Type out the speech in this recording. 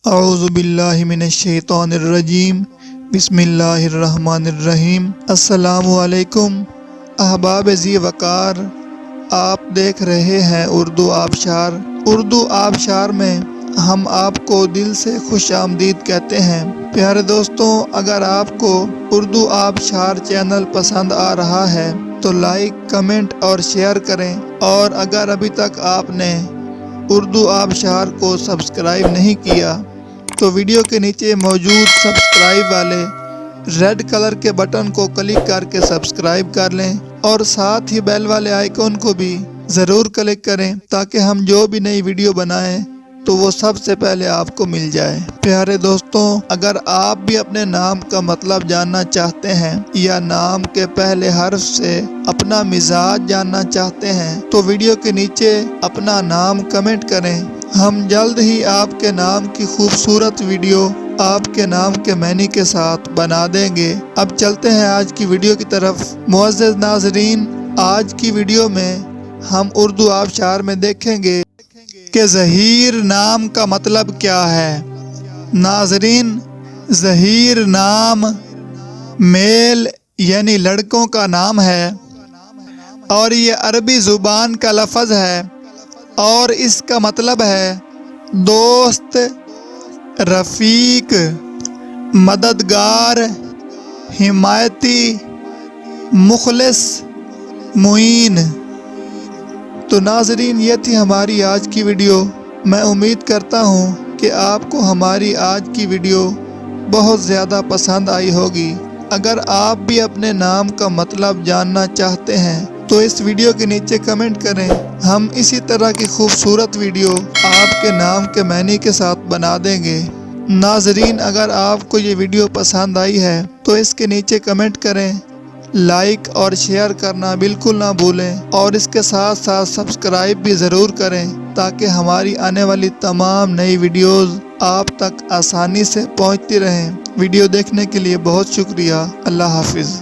اعوذ باللہ من الشیطان الرجیم، بسم اللہ الرحمن الرحیم۔ السلام علیکم احباب ذی وقار، آپ دیکھ رہے ہیں اردو آبشار۔ اردو آبشار میں ہم آپ کو دل سے خوش آمدید کہتے ہیں۔ پیارے دوستوں، اگر آپ کو اردو آبشار چینل پسند آ رہا ہے تو لائک، کمنٹ اور شیئر کریں، اور اگر ابھی تک آپ نے اردو آبشار کو سبسکرائب نہیں کیا تو ویڈیو کے نیچے موجود سبسکرائب والے ریڈ کلر کے بٹن کو کلک کر کے سبسکرائب کر لیں، اور ساتھ ہی بیل والے آئیکن کو بھی ضرور کلک کریں تاکہ ہم جو بھی نئی ویڈیو بنائیں تو وہ سب سے پہلے آپ کو مل جائے۔ پیارے دوستوں، اگر آپ بھی اپنے نام کا مطلب جاننا چاہتے ہیں یا نام کے پہلے حرف سے اپنا مزاج جاننا چاہتے ہیں تو ویڈیو کے نیچے اپنا نام کمنٹ کریں۔ ہم جلد ہی آپ کے نام کی خوبصورت ویڈیو آپ کے نام کے معنی کے ساتھ بنا دیں گے۔ اب چلتے ہیں آج کی ویڈیو کی طرف۔ معزز ناظرین، آج کی ویڈیو میں ہم اردو آبشار میں دیکھیں گے کہ ظہیر نام کا مطلب کیا ہے۔ ناظرین، ظہیر نام میل یعنی لڑکوں کا نام ہے، اور یہ عربی زبان کا لفظ ہے، اور اس کا مطلب ہے دوست، رفیق، مددگار، حمایتی، مخلص، معین۔ تو ناظرین، یہ تھی ہماری آج کی ویڈیو۔ میں امید کرتا ہوں کہ آپ کو ہماری آج کی ویڈیو بہت زیادہ پسند آئی ہوگی۔ اگر آپ بھی اپنے نام کا مطلب جاننا چاہتے ہیں تو اس ویڈیو کے نیچے کمنٹ کریں۔ ہم اسی طرح کی خوبصورت ویڈیو آپ کے نام کے معنی کے ساتھ بنا دیں گے۔ ناظرین، اگر آپ کو یہ ویڈیو پسند آئی ہے تو اس کے نیچے کمنٹ کریں، لائک اور شیئر کرنا بالکل نہ بھولیں، اور اس کے ساتھ ساتھ سبسکرائب بھی ضرور کریں تاکہ ہماری آنے والی تمام نئی ویڈیوز آپ تک آسانی سے پہنچتی رہیں۔ ویڈیو دیکھنے کے لیے بہت شکریہ۔ اللہ حافظ۔